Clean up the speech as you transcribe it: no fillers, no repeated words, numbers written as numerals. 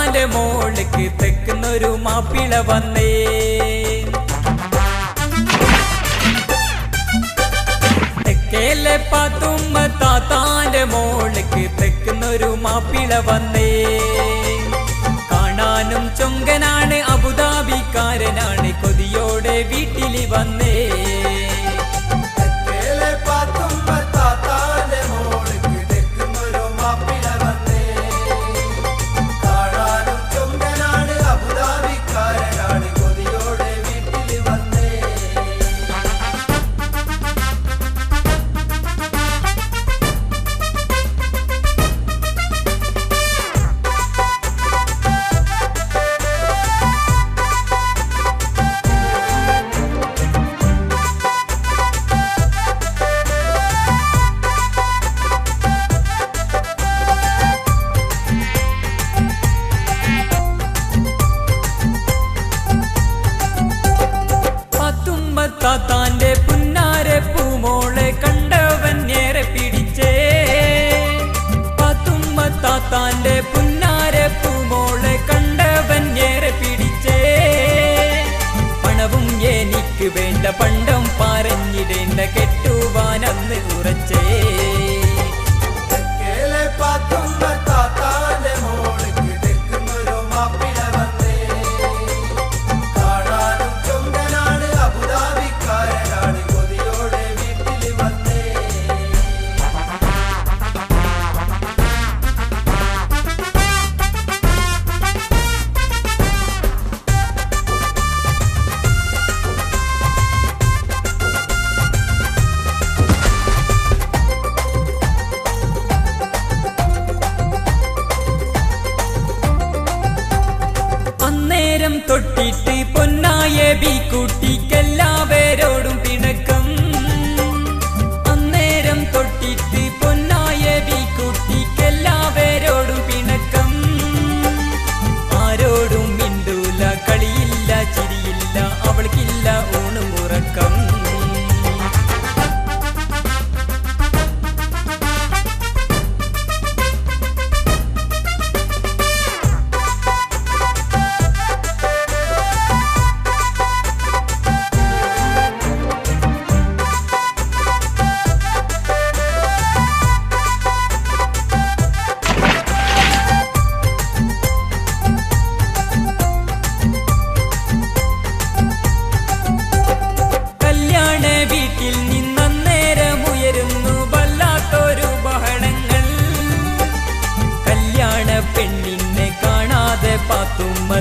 താത്താന്റെ മോൾക്ക് തെക്കുന്നൊരു മാപ്പിള വന്നേ. തെക്കേലെ പാത്തുമ്മ താത്താന്റെ മോൾക്ക് തെക്കുന്നൊരു മാപ്പിള വന്നേ. കാണാനും ചൊങ്കനാണ്, അബുദാബിക്കാരനാണ്, കൊതിയോടെ വീട്ടിൽ വന്നേ. താത്താന്റെ പുന്നാരെ പൂമോളെ കണ്ടവൻ ഏറെ പിടിച്ചേ. പാത്തുമ്മ താത്താന്റെ പുന്നാരെ പൂമോളെ കണ്ടവൻ ഏറെ പിടിച്ചേ. പണവും എനിക്ക് വേണ്ട, പണ്ടം പറഞ്ഞിടേണ്ട, കെട്ടുവാനന്ന് ഉറച്ചേ. അന്നേരം തൊട്ടിട്ട് പൊന്നായ ബിക്കുട്ടിക്കെല്ലാവരോടും പിണക്കം. അന്നേരം തൊട്ടിട്ട് പൊന്നായ ബിക്കുട്ടിക്കെല്ലാവരോടും പിണക്കം. ആരോടും മിണ്ടൂല, കളിയില്ല, ചിരിയില്ല, അവൾക്കില്ല ഊണും ഉറക്കം. പെണ്ണിനെ കാണാതെ പാത്തുമ്മ